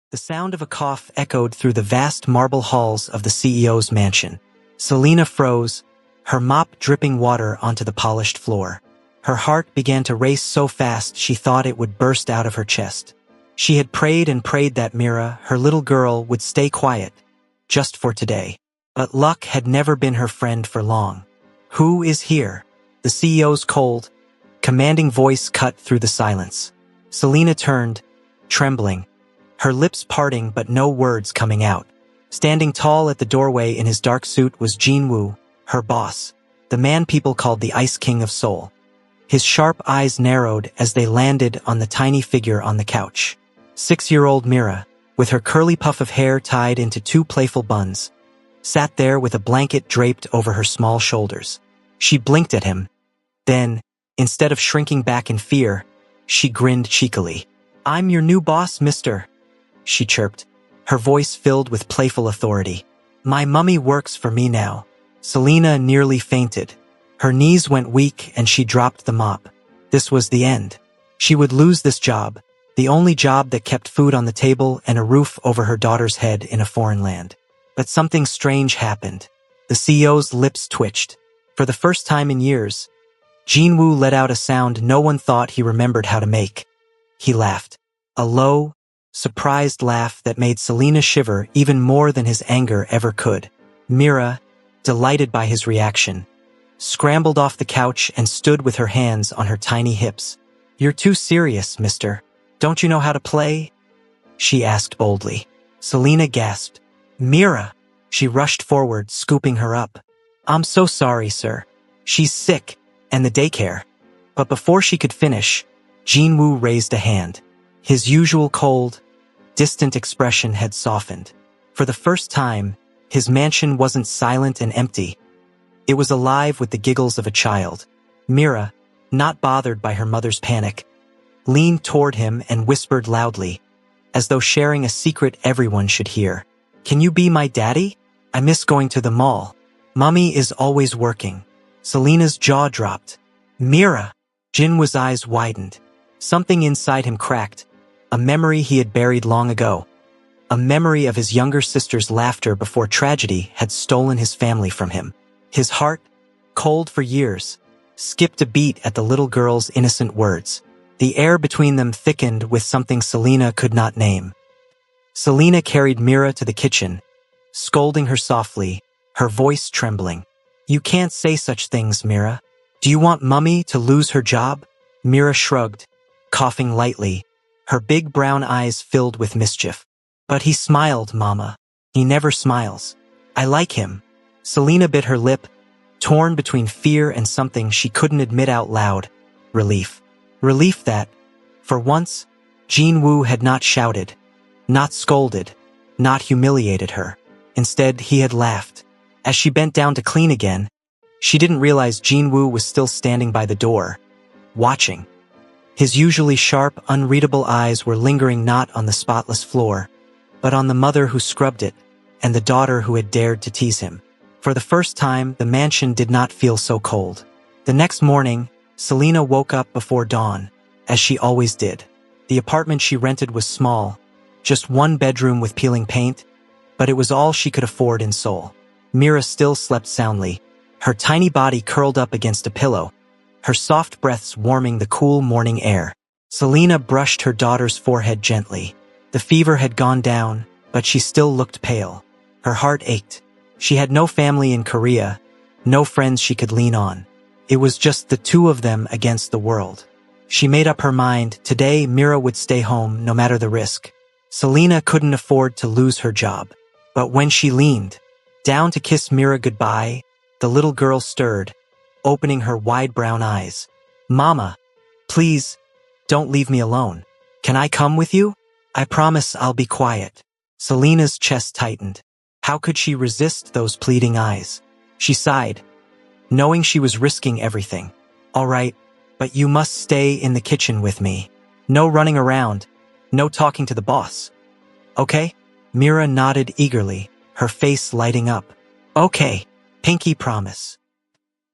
The sound of a cough echoed through the vast marble halls of the CEO's mansion. Selina froze, her mop dripping water onto the polished floor. Her heart began to race so fast she thought it would burst out of her chest. She had prayed and prayed that Mira, her little girl, would stay quiet, just for today. But luck had never been her friend for long. "Who is here?" The CEO's cold, commanding voice cut through the silence. Selina turned, trembling, her lips parting but no words coming out. Standing tall at the doorway in his dark suit was Jin Woo, her boss, the man people called the Ice King of Seoul. His sharp eyes narrowed as they landed on the tiny figure on the couch. 6-year-old Mira, with her curly puff of hair tied into 2 playful buns, sat there with a blanket draped over her small shoulders. She blinked at him. Then, instead of shrinking back in fear, she grinned cheekily. "I'm your new boss, mister," she chirped, her voice filled with playful authority. "My mummy works for me now." Selina nearly fainted. Her knees went weak and she dropped the mop. This was the end. She would lose this job, the only job that kept food on the table and a roof over her daughter's head in a foreign land. But something strange happened. The CEO's lips twitched. For the first time in years, Jin Woo let out a sound no one thought he remembered how to make. He laughed. A low, surprised laugh that made Selina shiver even more than his anger ever could. Mira, delighted by his reaction, scrambled off the couch and stood with her hands on her tiny hips. "You're too serious, mister. Don't you know how to play?" she asked boldly. Selina gasped. "Mira!" She rushed forward, scooping her up. "I'm so sorry, sir. She's sick, and the daycare." But before she could finish, Jin Woo raised a hand. His usual cold, distant expression had softened. For the first time, his mansion wasn't silent and empty. It was alive with the giggles of a child. Mira, not bothered by her mother's panic, leaned toward him and whispered loudly, as though sharing a secret everyone should hear. "Can you be my daddy? I miss going to the mall. Mummy is always working." Selina's jaw dropped. "Mira!" Jin Woo's eyes widened. Something inside him cracked, a memory he had buried long ago. A memory of his younger sister's laughter before tragedy had stolen his family from him. His heart, cold for years, skipped a beat at the little girl's innocent words. The air between them thickened with something Selina could not name. Selina carried Mira to the kitchen, scolding her softly, her voice trembling. "You can't say such things, Mira. Do you want Mummy to lose her job?" Mira shrugged, coughing lightly, her big brown eyes filled with mischief. "But he smiled, Mama. He never smiles. I like him." Selina bit her lip, torn between fear and something she couldn't admit out loud. Relief. Relief that, for once, Jin Woo had not shouted, not scolded, not humiliated her. Instead, he had laughed. As she bent down to clean again, she didn't realize Jin Woo was still standing by the door, watching. His usually sharp, unreadable eyes were lingering not on the spotless floor, but on the mother who scrubbed it, and the daughter who had dared to tease him. For the first time, the mansion did not feel so cold. The next morning, Selina woke up before dawn, as she always did. The apartment she rented was small, just 1 bedroom with peeling paint, but it was all she could afford in Seoul. Mira still slept soundly, her tiny body curled up against a pillow, her soft breaths warming the cool morning air. Selina brushed her daughter's forehead gently. The fever had gone down, but she still looked pale. Her heart ached. She had no family in Korea, no friends she could lean on. It was just the 2 of them against the world. She made up her mind, today Mira would stay home no matter the risk. Selina couldn't afford to lose her job. But when she leaned down to kiss Mira goodbye, the little girl stirred, opening her wide brown eyes. "Mama, please, don't leave me alone. Can I come with you? I promise I'll be quiet." Selina's chest tightened. How could she resist those pleading eyes? She sighed, knowing she was risking everything. "All right, but you must stay in the kitchen with me. No running around, no talking to the boss. Okay?" Mira nodded eagerly, her face lighting up. "Okay, pinky promise."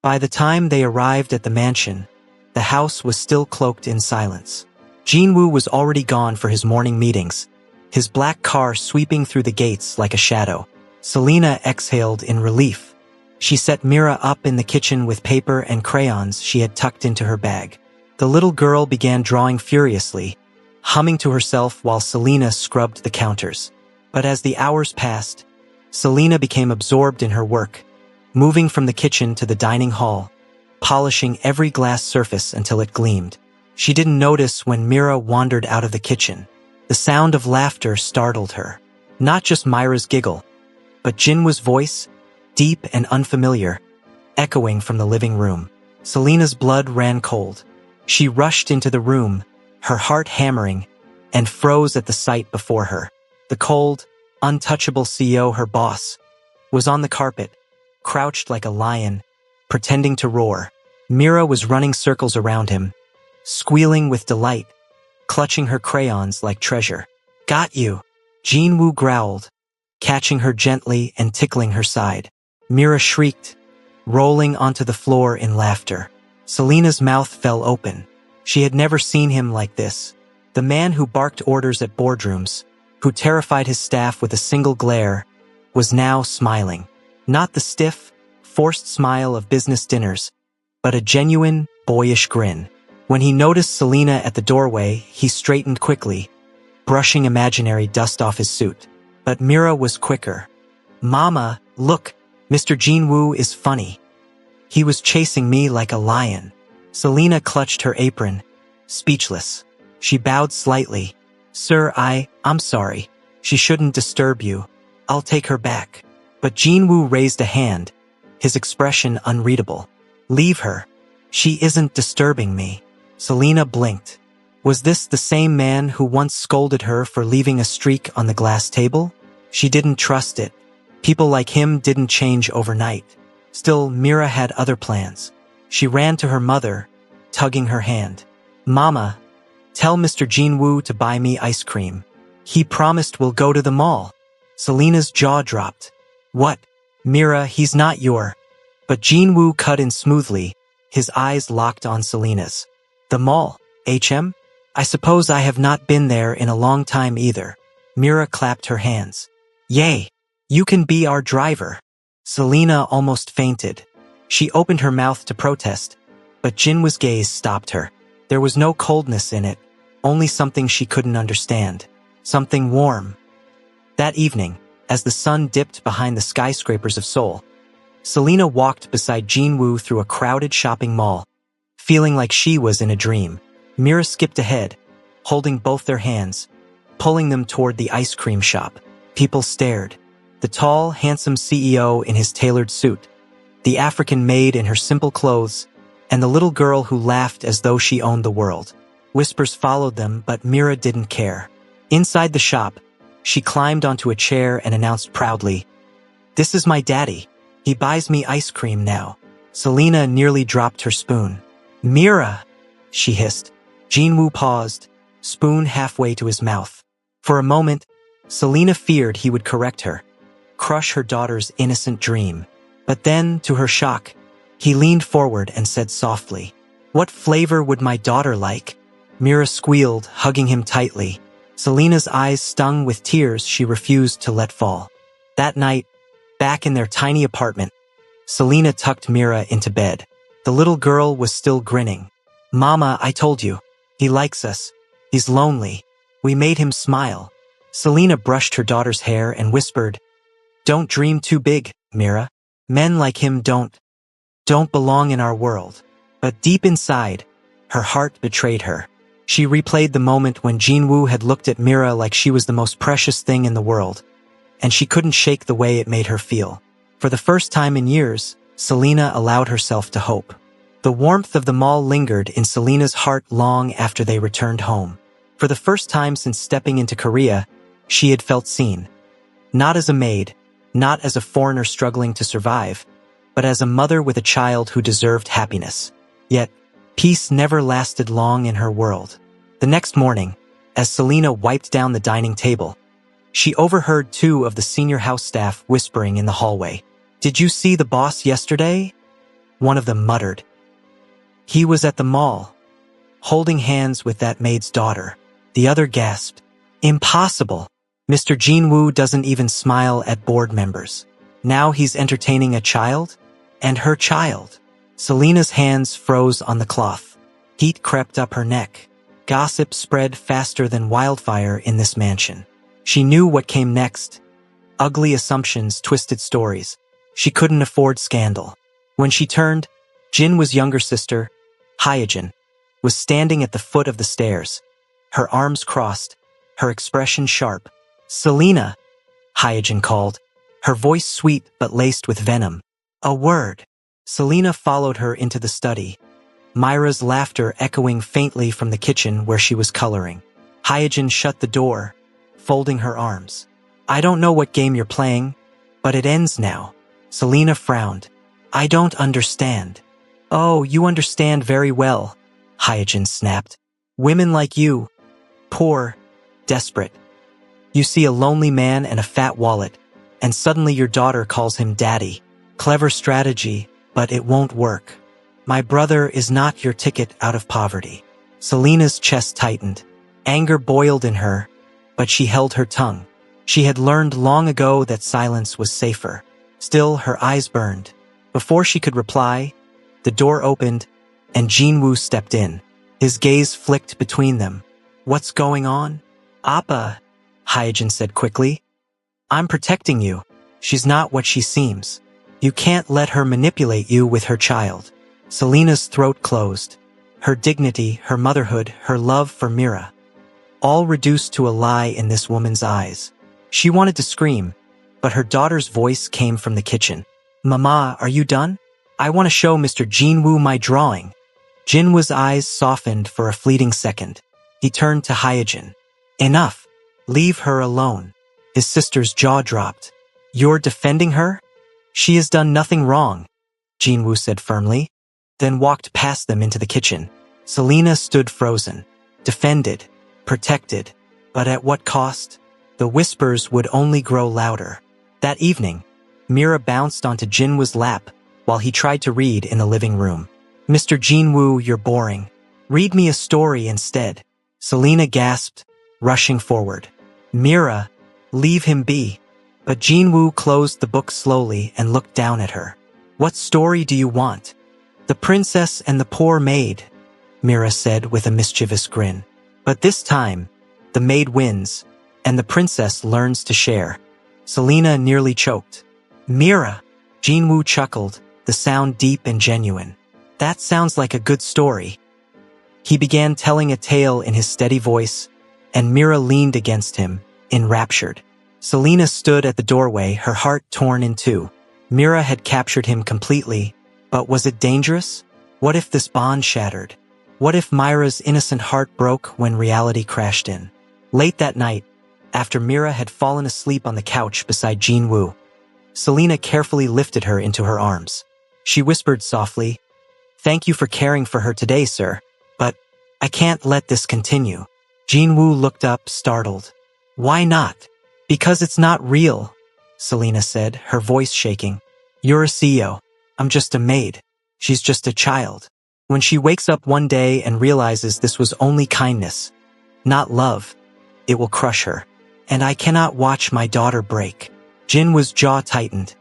By the time they arrived at the mansion, the house was still cloaked in silence. Jin Woo was already gone for his morning meetings, his black car sweeping through the gates like a shadow. Selena exhaled in relief. She set Mira up in the kitchen with paper and crayons she had tucked into her bag. The little girl began drawing furiously, humming to herself while Selena scrubbed the counters. But as the hours passed, Selena became absorbed in her work, moving from the kitchen to the dining hall, polishing every glass surface until it gleamed. She didn't notice when Mira wandered out of the kitchen. The sound of laughter startled her. Not just Myra's giggle, but Jinwoo's voice, deep and unfamiliar, echoing from the living room. Selena's blood ran cold. She rushed into the room, her heart hammering, and froze at the sight before her. The cold, untouchable CEO, her boss, was on the carpet, crouched like a lion, pretending to roar. Mira was running circles around him, squealing with delight, clutching her crayons like treasure. "Got you," Jinwoo growled, catching her gently and tickling her side. Mira shrieked, rolling onto the floor in laughter. Selena's mouth fell open. She had never seen him like this. The man who barked orders at boardrooms, who terrified his staff with a single glare, was now smiling. Not the stiff, forced smile of business dinners, but a genuine, boyish grin. When he noticed Selena at the doorway, he straightened quickly, brushing imaginary dust off his suit. But Mira was quicker. "Mama, look, Mr. Jinwoo is funny. He was chasing me like a lion." Selena clutched her apron, speechless. She bowed slightly. "Sir, I'm sorry. She shouldn't disturb you. I'll take her back." But Jinwoo raised a hand, his expression unreadable. "Leave her. She isn't disturbing me." Selena blinked. Was this the same man who once scolded her for leaving a streak on the glass table? She didn't trust it. People like him didn't change overnight. Still, Mira had other plans. She ran to her mother, tugging her hand. "Mama, tell Mr. Jinwoo to buy me ice cream. He promised we'll go to the mall." Selena's jaw dropped. "What? Mira, he's not your..." But Jinwoo cut in smoothly, his eyes locked on Selena's. "The mall, HM? I suppose I have not been there in a long time either." Mira clapped her hands. "Yay! You can be our driver." Selena almost fainted. She opened her mouth to protest, but Jinwoo's gaze stopped her. There was no coldness in it, only something she couldn't understand. Something warm. That evening, as the sun dipped behind the skyscrapers of Seoul, Selena walked beside Jinwoo through a crowded shopping mall, feeling like she was in a dream. Mira skipped ahead, holding both their hands, pulling them toward the ice cream shop. People stared. The tall, handsome CEO in his tailored suit, the African maid in her simple clothes, and the little girl who laughed as though she owned the world. Whispers followed them, but Mira didn't care. Inside the shop, she climbed onto a chair and announced proudly, "This is my daddy. He buys me ice cream now." Selena nearly dropped her spoon. "Mira!" she hissed. Jinwoo paused, spoon halfway to his mouth. For a moment, Selena feared he would correct her, crush her daughter's innocent dream. But then, to her shock, he leaned forward and said softly, "What flavor would my daughter like?" Mira squealed, hugging him tightly. Selena's eyes stung with tears she refused to let fall. That night, back in their tiny apartment, Selena tucked Mira into bed. The little girl was still grinning. "Mama, I told you. He likes us. He's lonely. We made him smile." Selena brushed her daughter's hair and whispered, "Don't dream too big, Mira. Men like him don't belong in our world." But deep inside, her heart betrayed her. She replayed the moment when Jinwoo had looked at Mira like she was the most precious thing in the world, and she couldn't shake the way it made her feel. For the first time in years, Selena allowed herself to hope. The warmth of the mall lingered in Selena's heart long after they returned home. For the first time since stepping into Korea, she had felt seen. Not as a maid, not as a foreigner struggling to survive, but as a mother with a child who deserved happiness. Yet, peace never lasted long in her world. The next morning, as Selena wiped down the dining table, she overheard two of the senior house staff whispering in the hallway. "Did you see the boss yesterday?" One of them muttered. "He was at the mall, holding hands with that maid's daughter." The other gasped. "Impossible. Mr. Jinwoo doesn't even smile at board members. Now he's entertaining a child? And her child. Selena's hands froze on the cloth. Heat crept up her neck. Gossip spread faster than wildfire in this mansion. She knew what came next. Ugly assumptions, twisted stories. She couldn't afford scandal. When she turned, Jinwoo's younger sister, Hyojin, was standing at the foot of the stairs. Her arms crossed, her expression sharp. "Selena," Hyojin called, her voice sweet but laced with venom. "A word." Selena followed her into the study, Myra's laughter echoing faintly from the kitchen where she was coloring. Hyojin shut the door, folding her arms. "I don't know what game you're playing, but it ends now." Selena frowned. "I don't understand." "Oh, you understand very well," Hyojin snapped. "Women like you, poor, desperate. You see a lonely man and a fat wallet, and suddenly your daughter calls him daddy. Clever strategy, but it won't work. My brother is not your ticket out of poverty." Selena's chest tightened. Anger boiled in her, but she held her tongue. She had learned long ago that silence was safer. Still, her eyes burned. Before she could reply, the door opened, and Jinwoo stepped in. His gaze flicked between them. "What's going on?" "Appa," Hyojin said quickly. "I'm protecting you. She's not what she seems. You can't let her manipulate you with her child." Selena's throat closed. Her dignity, her motherhood, her love for Mira, all reduced to a lie in this woman's eyes. She wanted to scream, but her daughter's voice came from the kitchen. "Mama, are you done? I want to show Mr. Jinwoo my drawing." Jinwoo's eyes softened for a fleeting second. He turned to Hyojin. "Enough. Leave her alone." His sister's jaw dropped. "You're defending her? She has done nothing wrong," Jinwoo said firmly, then walked past them into the kitchen. Selena stood frozen. Defended, protected, but at what cost? The whispers would only grow louder. That evening, Mira bounced onto Jinwoo's lap while he tried to read in the living room. "Mr. Jinwoo, you're boring. Read me a story instead." Selena gasped, rushing forward. "Mira, leave him be." But Jinwoo closed the book slowly and looked down at her. "What story do you want?" "The Princess and the Poor Maid," Mira said with a mischievous grin. "But this time, the maid wins, and the princess learns to share." Selena nearly choked. "Mira!" Jinwoo chuckled, the sound deep and genuine. "That sounds like a good story." He began telling a tale in his steady voice, and Mira leaned against him, enraptured. Selena stood at the doorway, her heart torn in two. Mira had captured him completely, but was it dangerous? What if this bond shattered? What if Myra's innocent heart broke when reality crashed in? Late that night, after Mira had fallen asleep on the couch beside Jinwoo, Selena carefully lifted her into her arms. She whispered softly, "Thank you for caring for her today, sir, but I can't let this continue." Jinwoo looked up, startled. "Why not?" "Because it's not real," Selena said, her voice shaking. "You're a CEO. I'm just a maid. She's just a child. When she wakes up one day and realizes this was only kindness, not love, it will crush her. And I cannot watch my daughter break." Jinwoo's jaw tightened.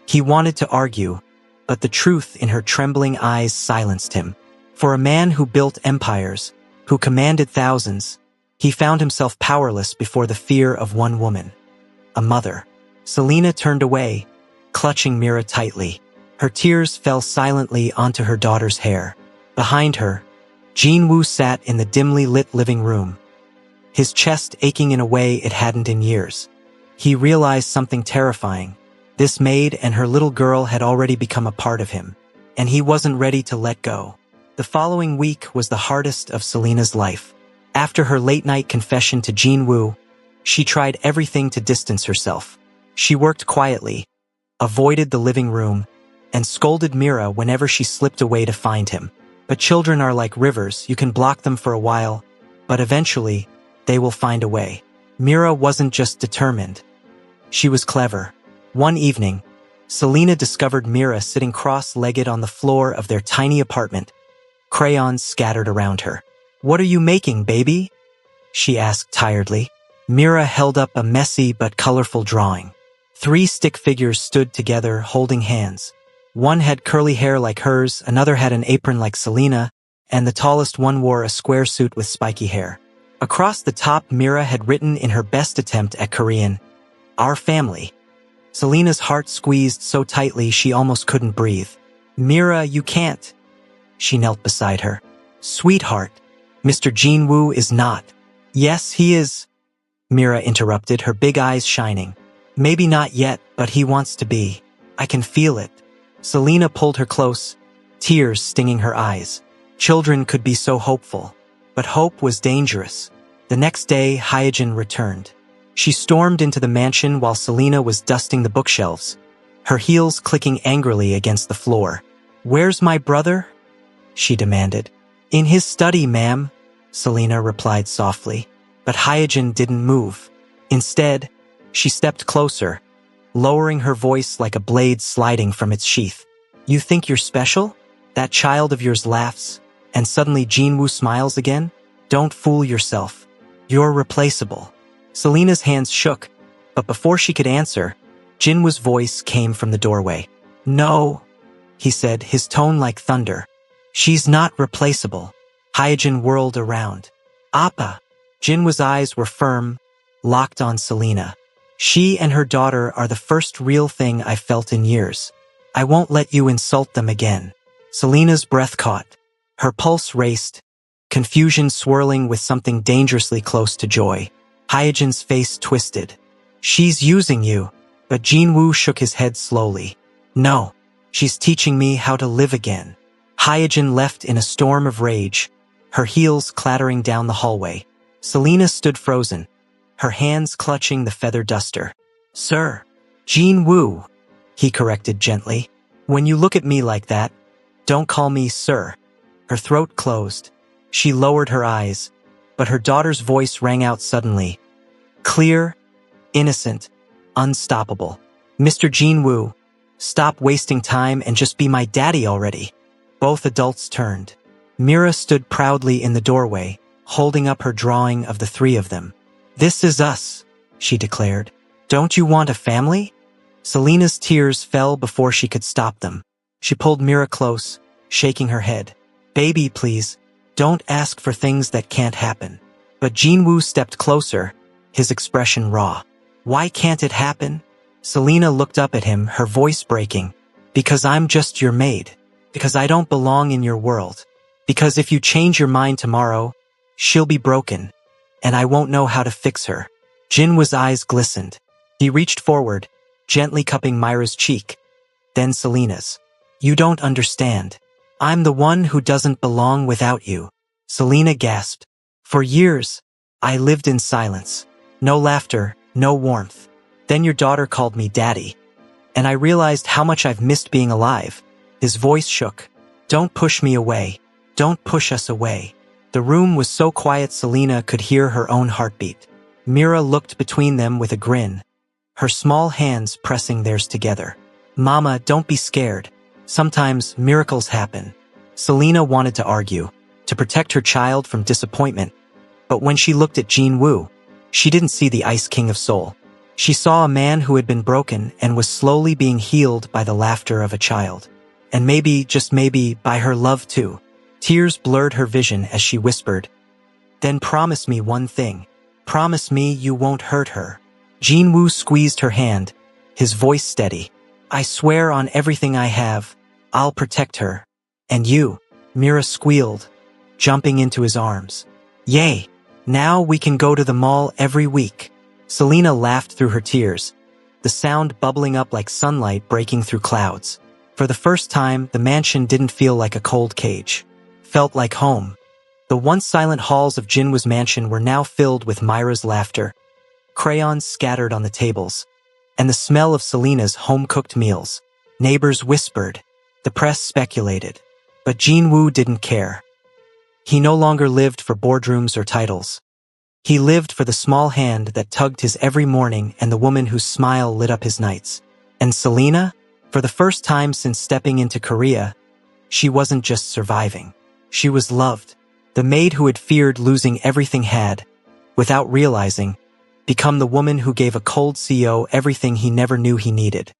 He wanted to argue, but the truth in her trembling eyes silenced him. For a man who built empires, who commanded thousands, he found himself powerless before the fear of one woman, a mother. Selena turned away, clutching Mira tightly. Her tears fell silently onto her daughter's hair. Behind her, Jinwoo sat in the dimly lit living room, his chest aching in a way it hadn't in years. He realized something terrifying. This maid and her little girl had already become a part of him, and he wasn't ready to let go. The following week was the hardest of Selena's life. After her late-night confession to Jinwoo, she tried everything to distance herself. She worked quietly, avoided the living room, and scolded Mira whenever she slipped away to find him. But children are like rivers, you can block them for a while, but eventually, they will find a way. Mira wasn't just determined. She was clever. One evening, Selena discovered Mira sitting cross-legged on the floor of their tiny apartment, crayons scattered around her. "What are you making, baby?" she asked tiredly. Mira held up a messy but colorful drawing. 3 stick figures stood together, holding hands. One had curly hair like hers, another had an apron like Selena, and the tallest one wore a square suit with spiky hair. Across the top, Mira had written in her best attempt at Korean, "Our family." Selena's heart squeezed so tightly she almost couldn't breathe. "Mira, you can't." She knelt beside her. "Sweetheart, Mr. Jin-woo is not." "Yes, he is," Mira interrupted, her big eyes shining. "Maybe not yet, but he wants to be. I can feel it." Selena pulled her close, tears stinging her eyes. Children could be so hopeful. But hope was dangerous. The next day, Hyojin returned. She stormed into the mansion while Selena was dusting the bookshelves, her heels clicking angrily against the floor. "Where's my brother?" she demanded. "In his study, ma'am," Selena replied softly. But Hyojin didn't move. Instead, she stepped closer, lowering her voice like a blade sliding from its sheath. "You think you're special? That child of yours laughs, and suddenly Jin-woo smiles again? Don't fool yourself. You're replaceable." Selena's hands shook, but before she could answer, Jin-woo's voice came from the doorway. "No," he said, his tone like thunder. "She's not replaceable." Hyojin whirled around. "Appa." Jin-woo's eyes were firm, locked on Selena. "She and her daughter are the first real thing I've felt in years. I won't let you insult them again." Selena's breath caught. Her pulse raced, confusion swirling with something dangerously close to joy. Hyojin's face twisted. "She's using you." But Jin-woo shook his head slowly. "No, she's teaching me how to live again." Hyojin left in a storm of rage, her heels clattering down the hallway. Selena stood frozen, her hands clutching the feather duster. "Sir." "Jin-woo," he corrected gently. "When you look at me like that, don't call me sir." Her throat closed. She lowered her eyes, but her daughter's voice rang out suddenly. Clear, innocent, unstoppable. "Mr. Jin-woo, stop wasting time and just be my daddy already." Both adults turned. Mira stood proudly in the doorway, holding up her drawing of the 3 of them. "This is us," she declared. "Don't you want a family?" Selena's tears fell before she could stop them. She pulled Mira close, shaking her head. "Baby, please, don't ask for things that can't happen." But Jin-woo stepped closer, his expression raw. "Why can't it happen?" Selena looked up at him, her voice breaking. "Because I'm just your maid. Because I don't belong in your world. Because if you change your mind tomorrow, she'll be broken, and I won't know how to fix her." Jin-woo's eyes glistened. He reached forward, gently cupping Myra's cheek, then Selena's. "You don't understand. I'm the one who doesn't belong without you." Selena gasped. "For years, I lived in silence. No laughter, no warmth. Then your daughter called me daddy. And I realized how much I've missed being alive." His voice shook. "Don't push me away. Don't push us away." The room was so quiet Selena could hear her own heartbeat. Mira looked between them with a grin, her small hands pressing theirs together. "Mama, don't be scared. Sometimes miracles happen." Selena wanted to argue, to protect her child from disappointment, but when she looked at Jin-woo, she didn't see the Ice King of Seoul. She saw a man who had been broken and was slowly being healed by the laughter of a child. And maybe, just maybe, by her love too. Tears blurred her vision as she whispered, "Then promise me one thing. Promise me you won't hurt her." Jin-woo squeezed her hand, his voice steady. "I swear on everything I have, I'll protect her. And you," Mira squealed, jumping into his arms. "Yay! Now we can go to the mall every week." Selena laughed through her tears, the sound bubbling up like sunlight breaking through clouds. For the first time, the mansion didn't feel like a cold cage. Felt like home. The once silent halls of Jinwoo's mansion were now filled with Myra's laughter, crayons scattered on the tables, and the smell of Selena's home-cooked meals. Neighbors whispered, the press speculated, but Jinwoo didn't care. He no longer lived for boardrooms or titles. He lived for the small hand that tugged his every morning and the woman whose smile lit up his nights. And Selena, for the first time since stepping into Korea, she wasn't just surviving. She was loved. The maid who had feared losing everything had, without realizing, Become the woman who gave a cold CEO everything he never knew he needed.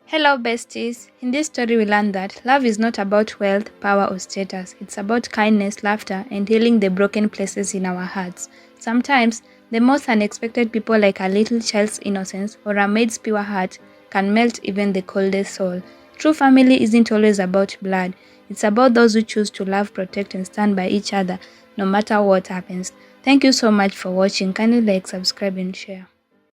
Hello besties, in this story we learned that love is not about wealth, power or status. It's about kindness, laughter and healing the broken places in our hearts. Sometimes, the most unexpected people like a little child's innocence or a maid's pure heart can melt even the coldest soul. True family isn't always about blood. It's about those who choose to love, protect and stand by each other no matter what happens. Thank you so much for watching. Kindly like, subscribe and share.